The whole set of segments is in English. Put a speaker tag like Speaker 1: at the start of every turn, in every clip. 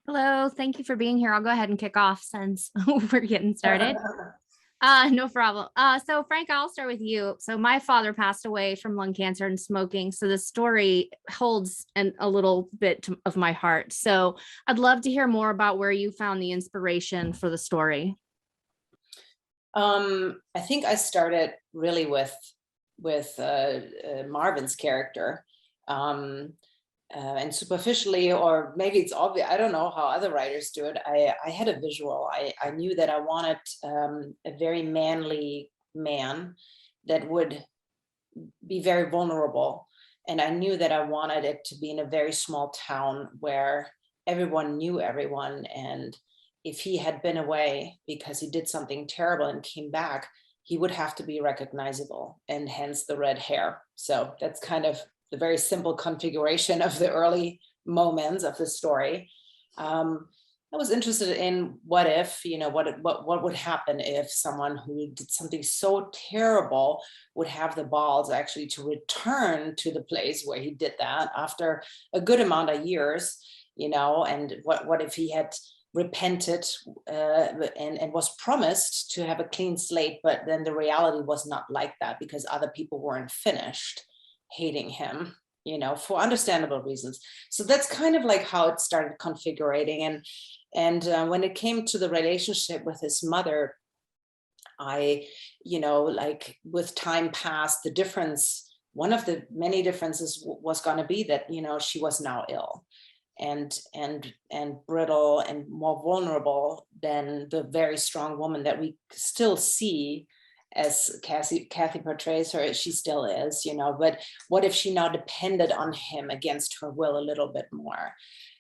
Speaker 1: Hello, thank you for being here. I'll go ahead and kick off since we're getting started. No problem. So Frank, I'll start with you. So my father passed away from lung cancer and smoking. So the story holds a little bit of my heart. So I'd love to hear more about where you found the inspiration for the story.
Speaker 2: I think I started really with Marvin's character, and superficially, or maybe it's obvious. I don't know how other writers do it. I had a visual. I knew that I wanted a very manly man that would be very vulnerable, and I knew that I wanted it to be in a very small town where everyone knew everyone, and if he had been away because he did something terrible and came back, he would have to be recognizable, and hence the red hair. So that's kind of the very simple configuration of the early moments of the story. I was interested in what if, what would happen if someone who did something so terrible would have the balls actually to return to the place where he did that after a good amount of years, and what if he had repented and was promised to have a clean slate, but then the reality was not like that because other people weren't finished hating him, for understandable reasons. So that's kind of like how it started configuring. And when it came to the relationship with his mother, I, like with time passed, the difference, one of the many differences was going to be that, she was now ill and brittle and more vulnerable than the very strong woman that we still see as Kathy portrays her. She still is, but what if she now depended on him against her will a little bit more?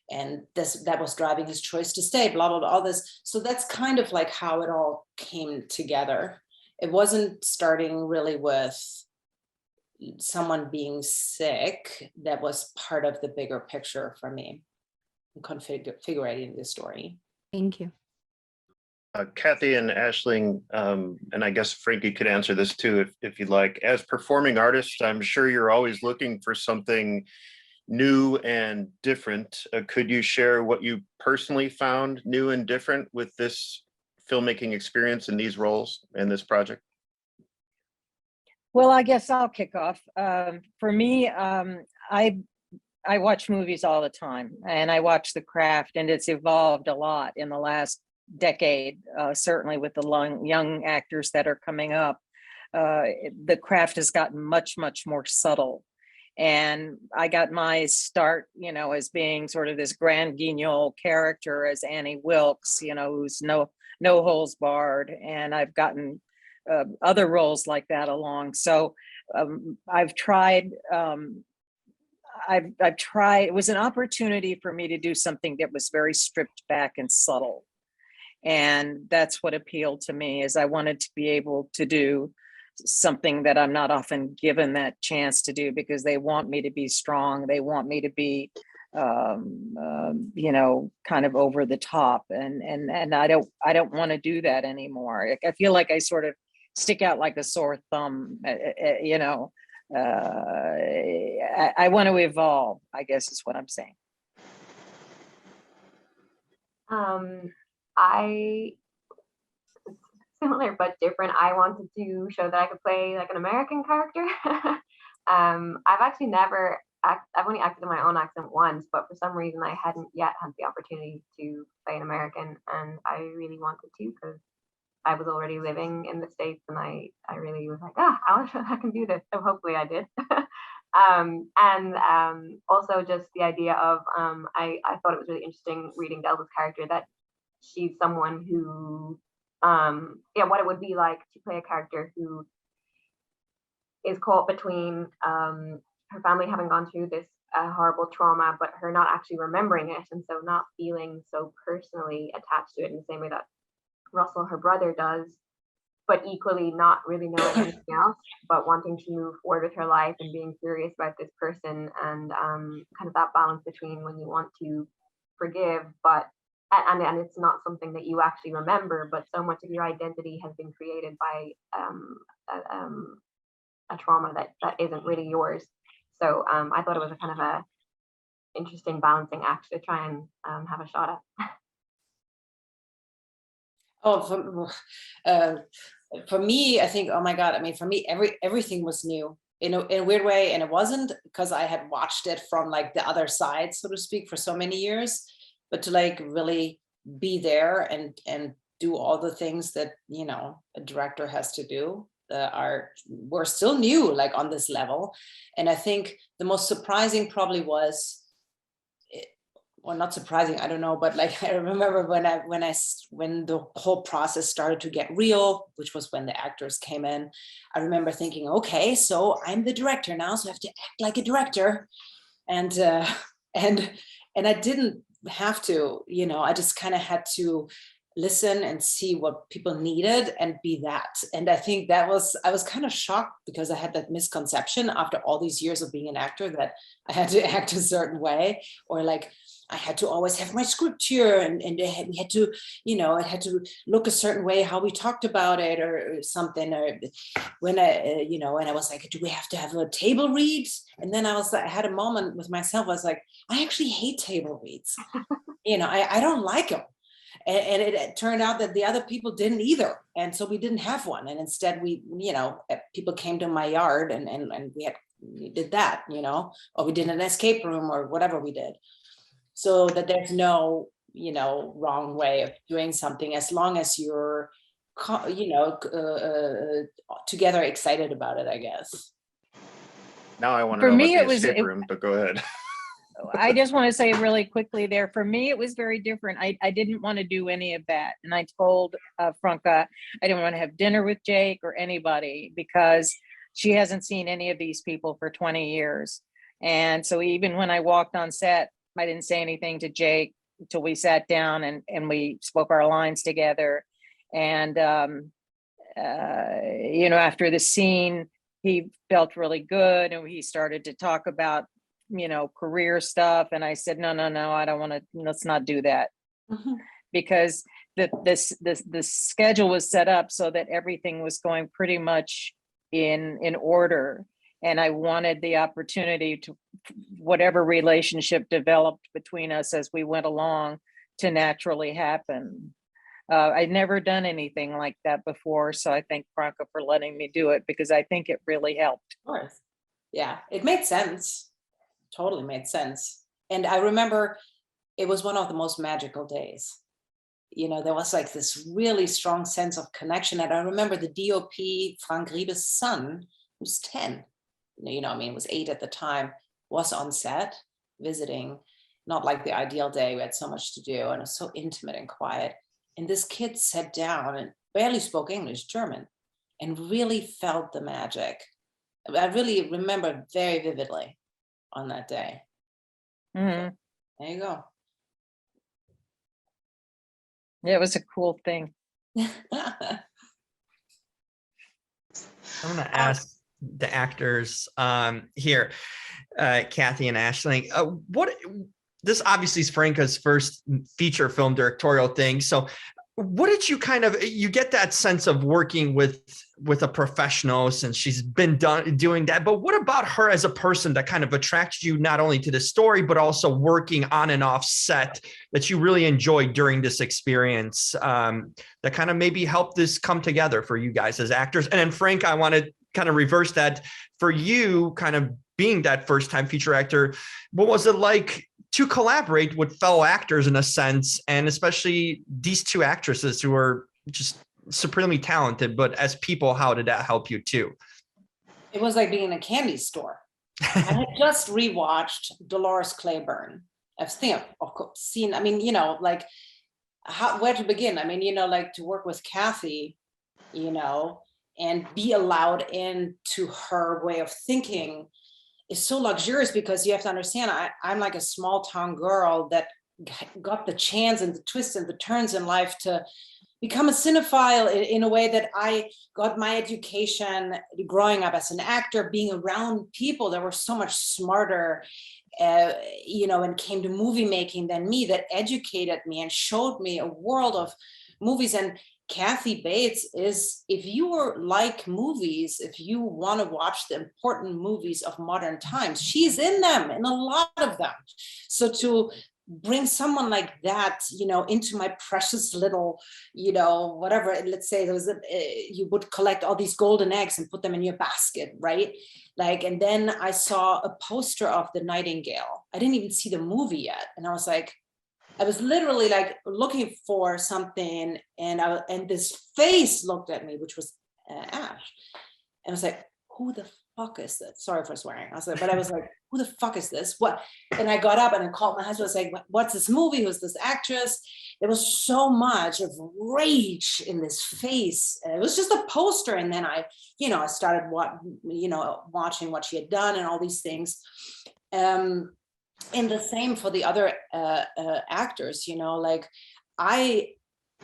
Speaker 2: And that was driving his choice to stay, blah, blah, blah, all this. So that's kind of like how it all came together. It wasn't starting really with someone being sick. That was part of the bigger picture for me in configuring the story.
Speaker 1: Thank you.
Speaker 3: Kathy and Aisling, and I guess Frankie could answer this too if you'd like. As performing artists, I'm sure you're always looking for something new and different. Could you share what you personally found new and different with this filmmaking experience in these roles and this project?
Speaker 4: Well, I guess I'll kick off. For me, I watch movies all the time, and I watch The Craft, and it's evolved a lot in the last decade, certainly with the young actors that are coming up. The Craft has gotten much, much more subtle. And I got my start, as being sort of this grand guignol character as Annie Wilkes, who's no holds barred. And I've gotten other roles like that along. So I've tried, it was an opportunity for me to do something that was very stripped back and subtle. And that's what appealed to me, is I wanted to be able to do something that I'm not often given that chance to do, because they want me to be strong. They want me to be, kind of over the top. And I don't want to do that anymore. I feel like I sort of stick out like a sore thumb, I want to evolve, I guess is what I'm saying.
Speaker 5: I similar but different. I wanted to show that I could play like an American character. I've only acted in my own accent once, but for some reason I hadn't yet had the opportunity to play an American, and I really wanted to because I was already living in the States, and I really was like, I want to show that I can do this. So hopefully I did. Also just the idea of I thought it was really interesting reading Delta's character, that she's someone who what it would be like to play a character who is caught between her family having gone through this horrible trauma, but her not actually remembering it, and so not feeling so personally attached to it in the same way that Russell, her brother, does, but equally not really knowing anything else, but wanting to move forward with her life and being curious about this person, and kind of that balance between when you want to forgive, but and it's not something that you actually remember, but so much of your identity has been created by a trauma that isn't really yours. So I thought it was a kind of interesting balancing act to try and have a shot at.
Speaker 2: Oh, for me, I think, oh my God, I mean, for me, everything was new in a weird way. And it wasn't because I had watched it from like the other side, so to speak, for so many years, but to like really be there and do all the things that, you know, a director has to do were still new, like on this level. And I think the most surprising probably was, well, not surprising, I don't know, but like I remember when the whole process started to get real, which was when the actors came in. I remember thinking, okay, so I'm the director now, so I have to act like a director, and I didn't have to, you know, I just kind of had to listen and see what people needed and be that. And I think I was kind of shocked because I had that misconception after all these years of being an actor that I had to act a certain way, or like I had to always have my script here, and we had to, you know, it had to look a certain way how we talked about it or something. Or when you know, and I was like, do we have to have a table read? And then I had a moment with myself. I was like, I actually hate table reads. You know, I don't like them. And it turned out that the other people didn't either. And so we didn't have one. And instead we, you know, people came to my yard and we did that, you know, or we did an escape room or whatever we did. So that there's no, you know, wrong way of doing something as long as you're, you know, together excited about it, I guess.
Speaker 3: Now I want to
Speaker 4: For
Speaker 3: know
Speaker 4: me,
Speaker 3: about
Speaker 4: it
Speaker 3: the
Speaker 4: was-
Speaker 3: escape
Speaker 4: it-
Speaker 3: room, but go ahead.
Speaker 4: I just want to say really quickly there, for me, it was very different. I didn't want to do any of that. And I told Franka, I didn't want to have dinner with Jake or anybody because she hasn't seen any of these people for 20 years. And so even when I walked on set, I didn't say anything to Jake until we sat down and we spoke our lines together. And, you know, after the scene, he felt really good and he started to talk about, you know, career stuff. And I said, no, I don't want to, let's not do that.
Speaker 2: Mm-hmm.
Speaker 4: Because the schedule was set up so that everything was going pretty much in order. And I wanted the opportunity to, whatever relationship developed between us as we went along, to naturally happen. I'd never done anything like that before. So I thank Franka for letting me do it because I think it really helped.
Speaker 2: Of course. Yeah, it made sense. Totally made sense. And I remember it was one of the most magical days. You know, there was like this really strong sense of connection. And I remember the DOP, Frank Riebe's son, who's 10, you know, I mean, was 8 at the time, was on set visiting, not like the ideal day. We had so much to do and it was so intimate and quiet. And this kid sat down and barely spoke English, German, and really felt the magic. I really remember very vividly on that day.
Speaker 4: Mm-hmm.
Speaker 2: There you go.
Speaker 4: Yeah, it was a cool thing.
Speaker 6: I'm going to ask the actors here, Kathy and Aisling, what this obviously is Franka's first feature film directorial thing. So what did you you get that sense of working with a professional since she's been doing that, but what about her as a person that kind of attracted you not only to the story, but also working on and off set that you really enjoyed during this experience that kind of maybe helped this come together for you guys as actors? And then Frank, I want to kind of reverse that for you, kind of being that first time feature actor. What was it like to collaborate with fellow actors in a sense, and especially these two actresses who are just supremely talented, but as people, how did that help you too?
Speaker 2: It was like being in a candy store. I had just rewatched Dolores Claiborne. I've seen, I mean, you know, like where to begin? I mean, you know, like to work with Kathy, you know, and be allowed into her way of thinking is so luxurious, because you have to understand, I'm like a small town girl that got the chance and the twists and the turns in life to become a cinephile in a way that I got my education growing up as an actor, being around people that were so much smarter, you know, and came to movie making than me, that educated me and showed me a world of movies. And Kathy Bates is, if you like movies, if you want to watch the important movies of modern times, she's in them, in a lot of them. So to bring someone like that, into my precious little, whatever, let's say there was you would collect all these golden eggs and put them in your basket, right? Like, and then I saw a poster of The Nightingale. I didn't even see the movie yet. And I was literally like looking for something, and this face looked at me, which was Ash. And I was like, who the fuck is this? Sorry for swearing. But I was like, who the fuck is this? What? And I got up and I called my husband. I was like, what's this movie? Who's this actress? There was so much of rage in this face. And it was just a poster. And then I started watching what she had done and all these things. And the same for the other actors, like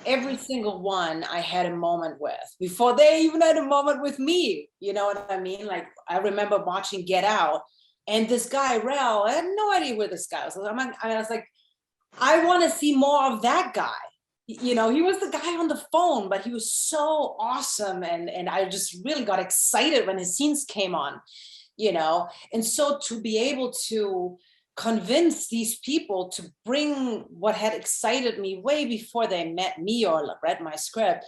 Speaker 2: every single one I had a moment with before they even had a moment with me. You know what I mean? Like, I remember watching Get Out, and this guy, Rel, I had no idea where this guy was. I was like, I want to see more of that guy. He was the guy on the phone, but he was so awesome. And I just really got excited when his scenes came on, and so to be able to convince these people to bring what had excited me way before they met me or read my script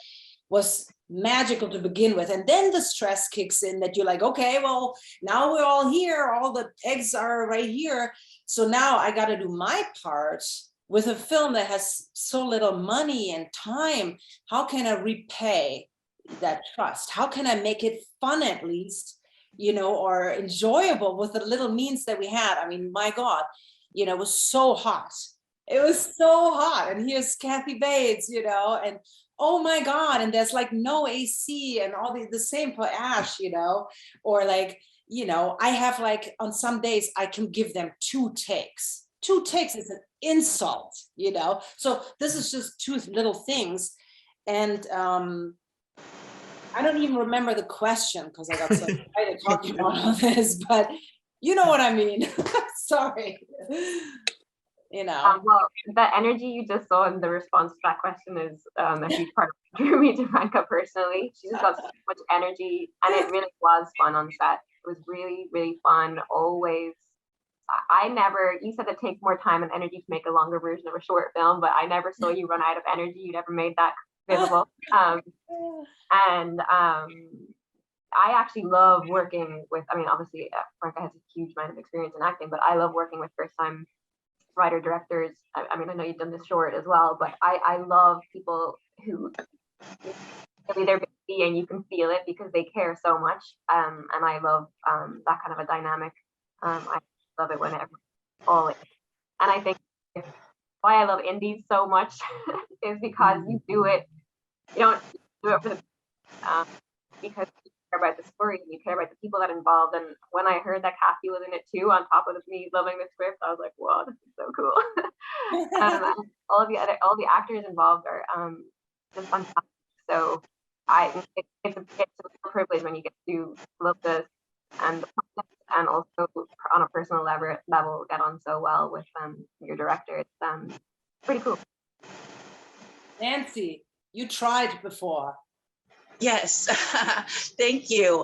Speaker 2: was magical to begin with. And then the stress kicks in that you're like, okay, well, now we're all here, all the eggs are right here, so now I got to do my part with a film that has so little money and time. How can I repay that trust? How can I make it fun, at least, or enjoyable with the little means that we had? I mean, my God, it was so hot. It was so hot. And here's Kathy Bates, and oh my God. And there's like no AC and all the same for Ash, or like, I have like, on some days I can give them 2 takes. 2 takes is an insult, So this is just 2 little things. And, I don't even remember the question because I got so excited talking about all this, but you know what I mean. Sorry.
Speaker 5: Well, the energy you just saw in the response to that question is a huge part of what drew me to Franka personally. She's just got so much energy, and it really was fun on set. It was really, really fun. Always. You said it takes more time and energy to make a longer version of a short film, but I never saw you run out of energy. You never made that visible. I actually love working with, obviously Franka has a huge amount of experience in acting, but I love working with first-time writer directors. I know you've done this short as well, but I love people who really they're busy and you can feel it because they care so much. And I love that kind of a dynamic. I love it when everyone's all in. And I think why I love indies so much is because you do it. You don't do it for the because you care about the story and you care about the people that are involved. And when I heard that Kathy was in it too, on top of me loving the script, I was like, wow, this is so cool. All the actors involved are just fantastic. So it's a privilege when you get to love this and also on a personal level get on so well with your director. It's pretty cool.
Speaker 2: Nancy, you tried before.
Speaker 7: Yes, thank you.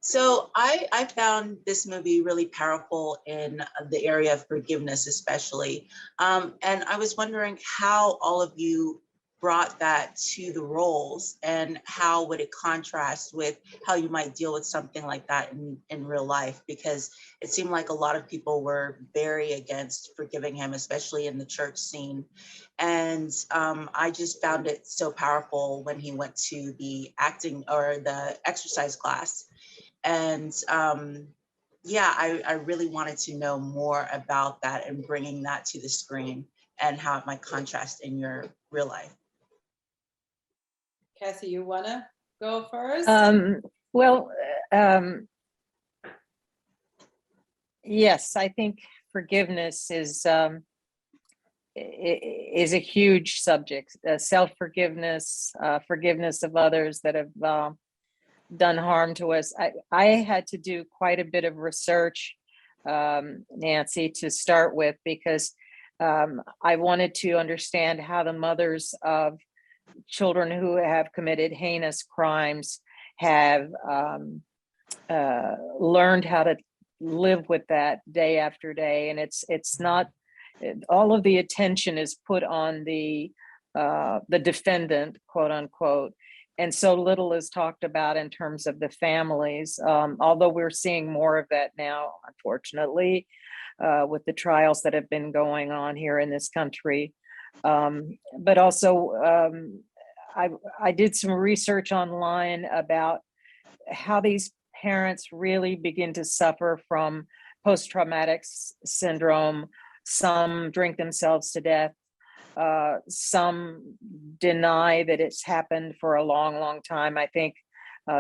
Speaker 7: So I found this movie really powerful in the area of forgiveness, especially. And I was wondering how all of you brought that to the roles and how would it contrast with how you might deal with something like that in real life, because it seemed like a lot of people were very against forgiving him, especially in the church scene. And I just found it so powerful when he went to the acting or the exercise class. And yeah, I really wanted to know more about that and bringing that to the screen and how it might contrast in your real life.
Speaker 2: Kathy, you wanna go first?
Speaker 4: Yes, I think forgiveness is a huge subject. Self-forgiveness, forgiveness of others that have done harm to us. I had to do quite a bit of research, Nancy, to start with, because I wanted to understand how the mothers of children who have committed heinous crimes have learned how to live with that day after day, and it's not all of the attention is put on the defendant, quote unquote, and so little is talked about in terms of the families. Although we're seeing more of that now, unfortunately, with the trials that have been going on here in this country. But also, I did some research online about how these parents really begin to suffer from post-traumatic syndrome. Some drink themselves to death. Some deny that it's happened for a long, long time. I think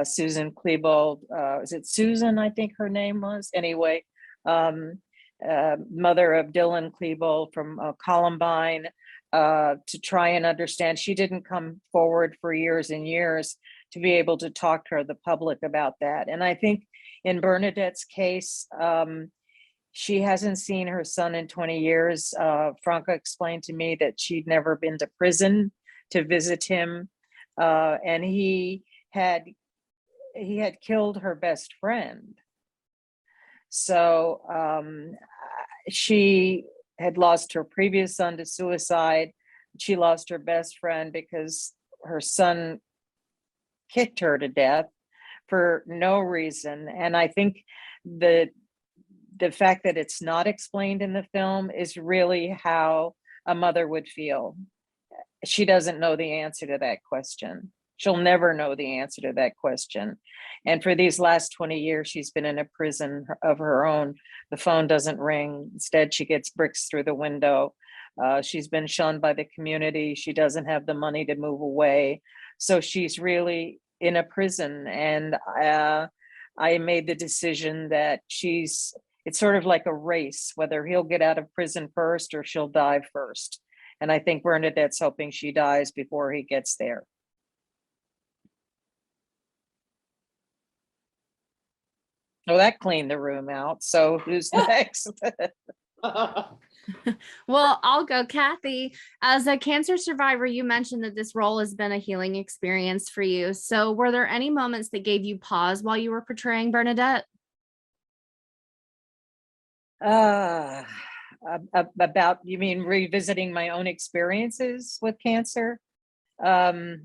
Speaker 4: Susan Klebold, is it Susan? I think her name was. Anyway, mother of Dylan Klebold from Columbine, to try and understand. She didn't come forward for years and years to be able to talk to the public about that. And I think in Bernadette's case, she hasn't seen her son in 20 years. Franka explained to me that she'd never been to prison to visit him. And he had killed her best friend. So she had lost her previous son to suicide. She lost her best friend because her son kicked her to death for no reason. And I think the fact that it's not explained in the film is really how a mother would feel. She doesn't know the answer to that question. She'll never know the answer to that question. And for these last 20 years, she's been in a prison of her own. The phone doesn't ring. Instead, she gets bricks through the window. She's been shunned by the community. She doesn't have the money to move away. So she's really in a prison. And I made the decision that it's sort of like a race, whether he'll get out of prison first or she'll die first. And I think Bernadette's hoping she dies before he gets there. Oh, that cleaned the room out. So who's next?
Speaker 1: Well, I'll go. Kathy, as a cancer survivor, you mentioned that this role has been a healing experience for you. So were there any moments that gave you pause while you were portraying Bernadette?
Speaker 4: About, you mean revisiting my own experiences with cancer? Yes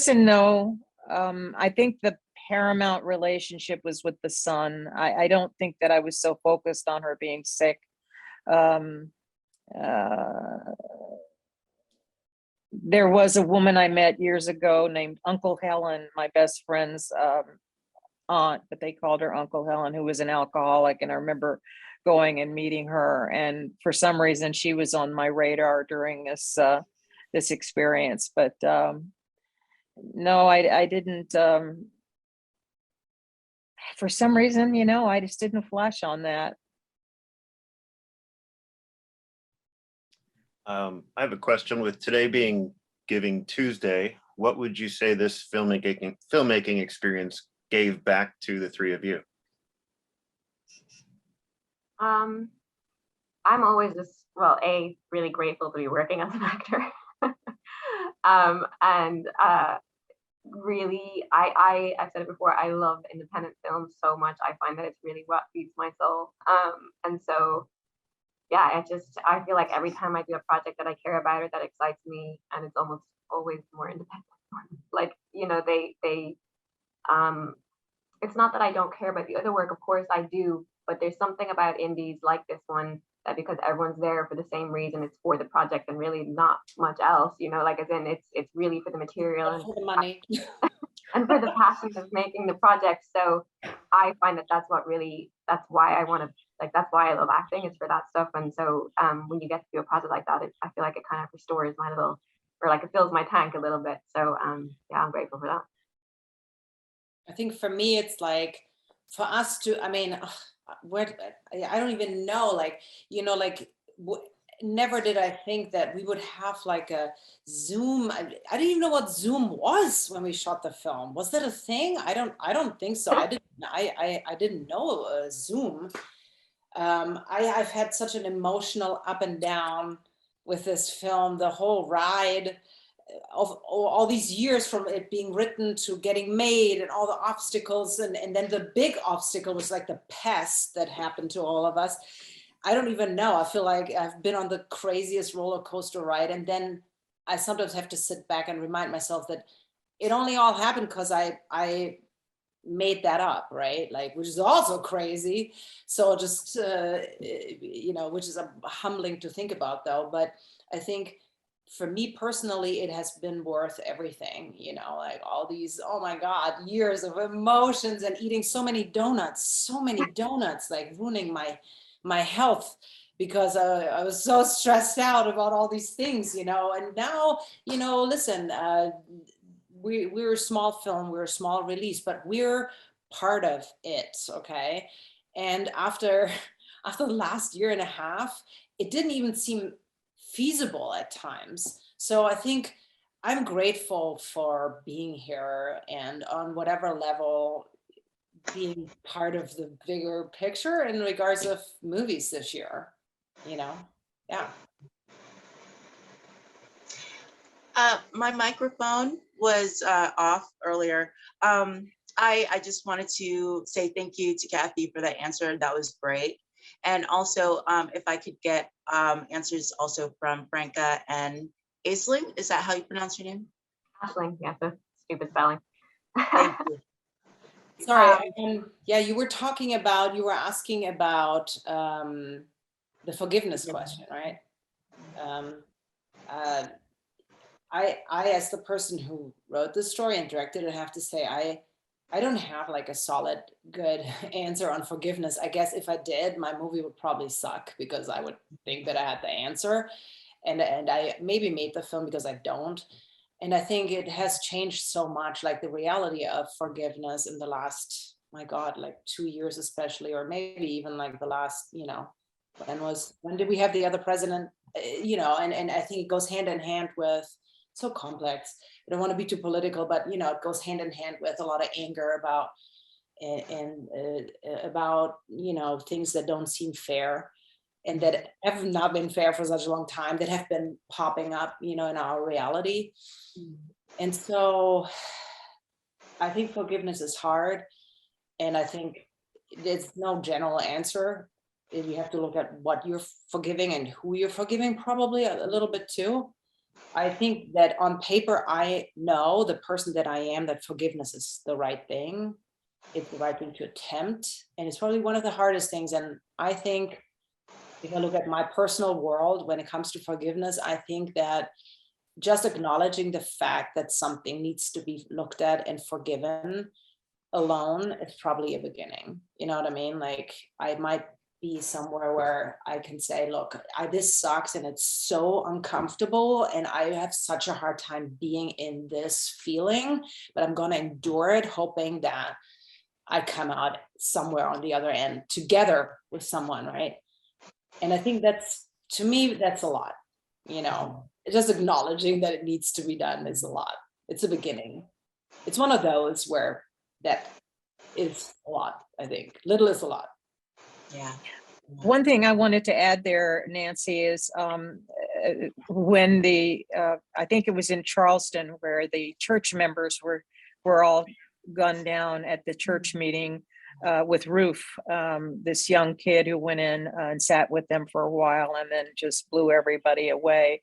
Speaker 4: and no. I think the paramount relationship was with the son. I don't think that I was so focused on her being sick. There was a woman I met years ago named Uncle Helen, my best friend's aunt, but they called her Uncle Helen, who was an alcoholic. And I remember going and meeting her. And for some reason, she was on my radar during this experience. But no, I didn't. For some reason, I just didn't flash on that.
Speaker 3: I have a question. With today being Giving Tuesday, what would you say this filmmaking experience gave back to the three of you?
Speaker 5: I'm always just, really grateful to be working as an actor. And really, I've said it before, I love independent films so much. I find that it's really what feeds my soul. And so, yeah, I feel like every time I do a project that I care about or that excites me, and it's almost always more independent. Like, it's not that I don't care about the other work, of course I do, but there's something about indies like this one that because everyone's there for the same reason, it's for the project and really not much else, like as in it's really for the material and
Speaker 2: for the money.
Speaker 5: and for the passion of making the project. So I find that that's why I want to, that's why I love acting, is for that stuff. And so when you get to do a project like that, I feel like it kind of restores my little, or like it fills my tank a little bit. So yeah, I'm grateful for that.
Speaker 2: I think for me, it's like for us to, I don't even know, never did I think that we would have like a Zoom. I didn't even know what Zoom was when we shot the film. Was that a thing? I don't think so. I didn't know Zoom. I've had such an emotional up and down with this film, the whole ride of all these years from it being written to getting made and all the obstacles. And then the big obstacle was like the pest that happened to all of us. I don't even know. I feel like I've been on the craziest roller coaster ride. And then I sometimes have to sit back and remind myself that it only all happened because I made that up, right? Like, which is also crazy. So just, which is humbling to think about though. But I think for me personally, it has been worth everything, like all these, oh my God, years of emotions and eating so many donuts, like ruining my health because I was so stressed out about all these things, and now, listen, we're a small film, we're a small release, but we're part of it, okay? And after the last year and a half, it didn't even seem feasible at times. So I think I'm grateful for being here and on whatever level being part of the bigger picture in regards of movies this year, yeah.
Speaker 7: My microphone was off earlier. I just wanted to say thank you to Kathy for that answer. That was great. And also, if I could get answers also from Franka and Aisling, is that how you pronounce your name?
Speaker 5: Ashling, yeah, so stupid spelling.
Speaker 7: Thank you.
Speaker 2: Sorry, yeah, you were asking about the forgiveness question, right? I, as the person who wrote the story and directed it, have to say I don't have like a solid, good answer on forgiveness. I guess if I did, my movie would probably suck because I would think that I had the answer. And I maybe made the film because I don't. And I think it has changed so much, like the reality of forgiveness in the last, my God, like 2 years especially, or maybe even like the last, when did we have the other president? And I think it goes hand in hand with, so complex. I don't want to be too political, but it goes hand in hand with a lot of anger about about things that don't seem fair and that have not been fair for such a long time, that have been popping up, in our reality. And so I think forgiveness is hard, and I think there's no general answer. You have to look at what you're forgiving and who you're forgiving, probably a little bit too. I think that on paper, I know the person that I am, that forgiveness is the right thing. It's the right thing to attempt. And it's probably one of the hardest things. And I think if I look at my personal world, when it comes to forgiveness, I think that just acknowledging the fact that something needs to be looked at and forgiven alone is probably a beginning. You know what I mean? Like I might be somewhere where I can say, look, this sucks and it's so uncomfortable and I have such a hard time being in this feeling, but I'm going to endure it, hoping that I come out somewhere on the other end together with someone, right? And I think to me, that's a lot, just acknowledging that it needs to be done is a lot. It's a beginning. It's one of those where that is a lot, I think. Little is a lot.
Speaker 7: Yeah.
Speaker 4: One thing I wanted to add there, Nancy, is when I think it was in Charleston, where the church members were all gunned down at the church meeting with Roof, this young kid who went in and sat with them for a while and then just blew everybody away.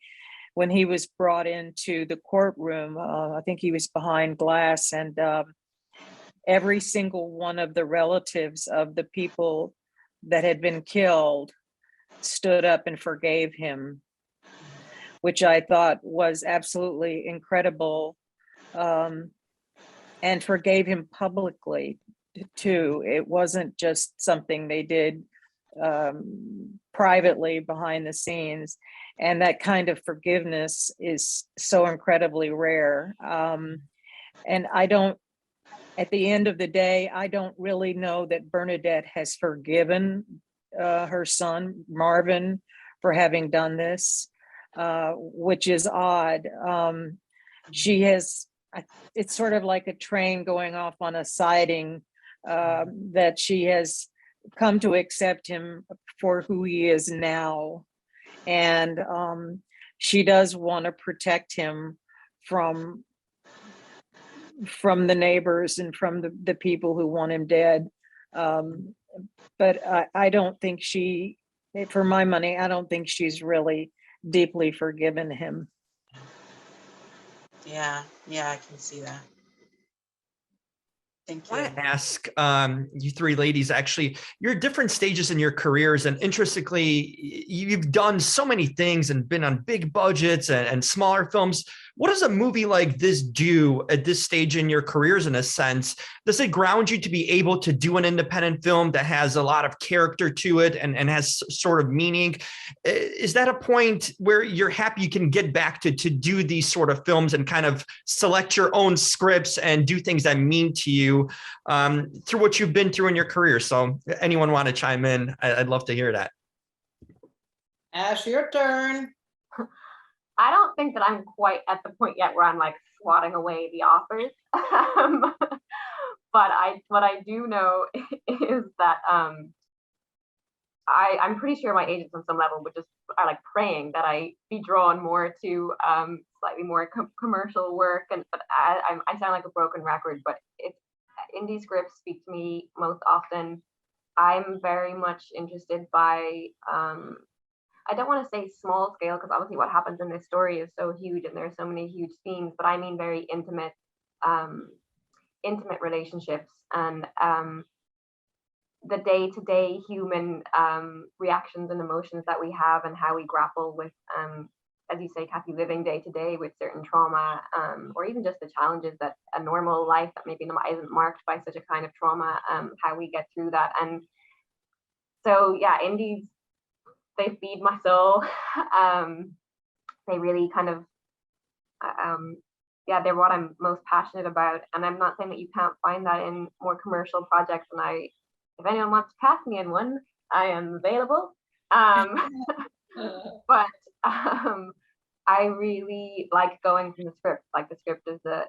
Speaker 4: When he was brought into the courtroom, I think he was behind glass, and every single one of the relatives of the people that had been killed stood up and forgave him, which I thought was absolutely incredible, and forgave him publicly too. It wasn't just something they did privately behind the scenes, and that kind of forgiveness is so incredibly rare. And at the end of the day, I don't really know that Bernadette has forgiven her son, Marvin, for having done this, which is odd. She has, it's sort of like a train going off on a siding, that she has come to accept him for who he is now. And she does want to protect him from the neighbors and from the people who want him dead. But I don't think she, for my money, I don't think she's really deeply forgiven him.
Speaker 7: Yeah, I can see that. Thank
Speaker 6: I
Speaker 7: you.
Speaker 6: want to ask you three ladies, actually, you're at different stages in your careers, and interestingly, you've done so many things and been on big budgets and smaller films. What does a movie like this do at this stage in your careers, in a sense? Does it ground you to be able to do an independent film that has a lot of character to it and has sort of meaning? Is that a point where you're happy you can get back to do these sort of films and kind of select your own scripts and do things that mean to you through what you've been through in your career? So anyone want to chime in? I'd love to hear that.
Speaker 2: Ash, your turn.
Speaker 5: I don't think that I'm quite at the point yet where I'm like swatting away the offers. But what I do know is that I'm pretty sure my agents on some level would just are like praying that I be drawn more to slightly more commercial work. But I sound like a broken record, but it's indie scripts speak to me most often. I'm very much interested by I don't want to say small scale, because obviously what happens in this story is so huge and there's so many huge themes, but I mean very intimate relationships and the day-to-day human reactions and emotions that we have, and how we grapple with, as you say, Kathy, living day-to-day with certain trauma, or even just the challenges that a normal life that maybe isn't marked by such a kind of trauma, how we get through that. And so, yeah, indies, they feed my soul. They really kind of, yeah, they're what I'm most passionate about. And I'm not saying that you can't find that in more commercial projects. And if anyone wants to cast me in one, I am available. But I really like going from the script. Like the script is the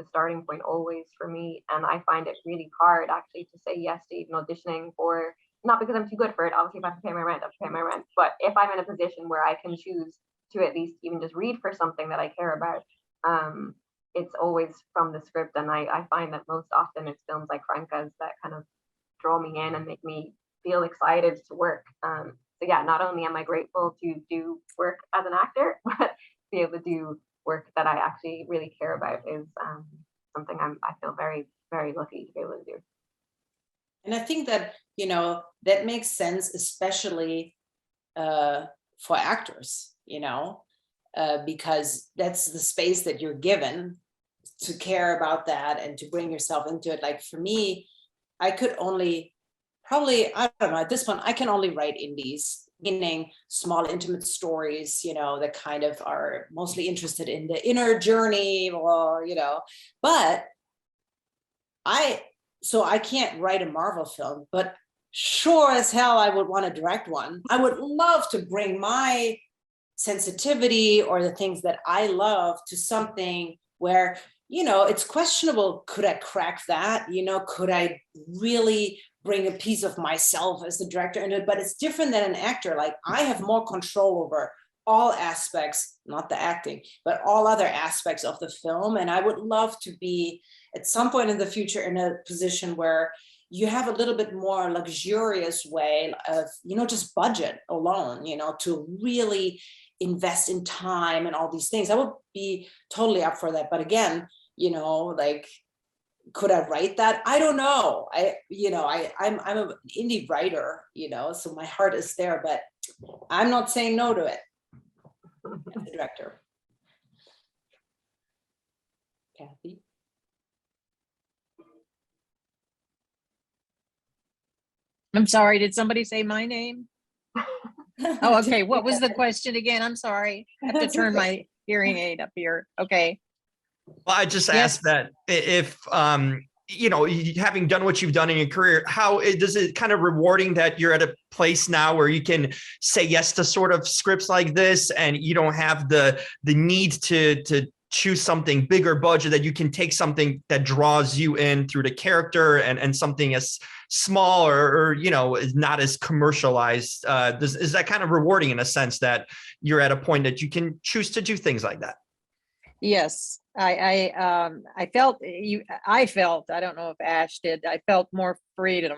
Speaker 5: starting point always for me. And I find it really hard actually to say yes to even auditioning for, not because I'm too good for it. Obviously, if I have to pay my rent, I have to pay my rent. But if I'm in a position where I can choose to at least even just read for something that I care about, it's always from the script. And I find that most often it's films like Franka's that kind of draw me in and make me feel excited to work. So yeah, not only am I grateful to do work as an actor, but to be able to do work that I actually really care about is something I feel very, very lucky to be able to do.
Speaker 2: And I think that, that makes sense, especially for actors, because that's the space that you're given to care about that and to bring yourself into it. Like for me, I could only I don't know, at this point, I can only write indies, meaning small, intimate stories, that kind of are mostly interested in the inner journey or, but so I can't write a Marvel film, but sure as hell I would want to direct one. I would love to bring my sensitivity or the things that I love to something where, it's questionable. Could I crack that? Could I really bring a piece of myself as the director in it? But it's different than an actor. Like I have more control over all aspects, not the acting, but all other aspects of the film. And I would love to be at some point in the future in a position where you have a little bit more luxurious way of, just budget alone, to really invest in time and all these things. I would be totally up for that. But again, like, could I write that? I don't know. I'm an indie writer, so my heart is there, but I'm not saying no to it as a director. Kathy?
Speaker 4: I'm sorry, did somebody say my name? Oh, okay. What was the question again? I'm sorry. I have to turn my hearing aid up here. Okay.
Speaker 6: Well, I just asked that if, having done what you've done in your career, how does it kind of rewarding that you're at a place now where you can say yes to sort of scripts like this and you don't have the need to choose something bigger budget, that you can take something that draws you in through the character and something as small or you know, is not as commercialized. Is that kind of rewarding in a sense that you're at a point that you can choose to do things like that?
Speaker 4: Yes, I felt I don't know if Ash did, I felt more freedom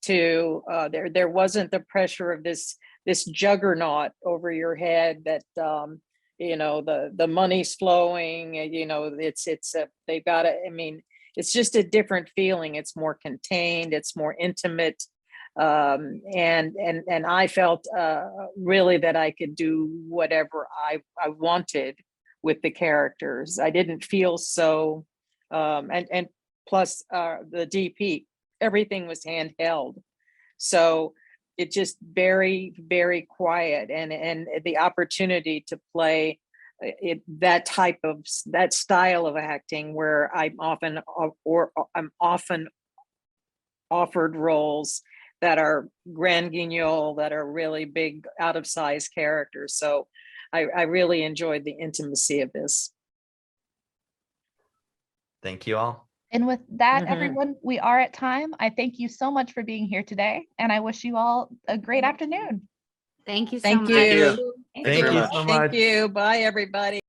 Speaker 4: to there wasn't the pressure of this juggernaut over your head that you know, the money's flowing, and you know, they've got it. I mean, it's just a different feeling. It's more contained, it's more intimate. And I felt really that I could do whatever I wanted with the characters. I didn't feel so and plus the DP, everything was handheld. So it just very, very quiet, and the opportunity to play that style of acting, where I'm often offered roles that are grand guignol, that are really big, out of size characters. So I really enjoyed the intimacy of this.
Speaker 6: Thank you all.
Speaker 8: And with that,
Speaker 4: Mhm.
Speaker 8: everyone, we are at time. I thank you so much for being here today, and I wish you all a great afternoon.
Speaker 1: Thank you so
Speaker 4: Thank
Speaker 1: much.
Speaker 4: you.
Speaker 3: Thank you.
Speaker 1: Thank
Speaker 6: Thank
Speaker 3: very
Speaker 6: you
Speaker 3: much.
Speaker 6: so much.
Speaker 4: Thank you. Bye, everybody.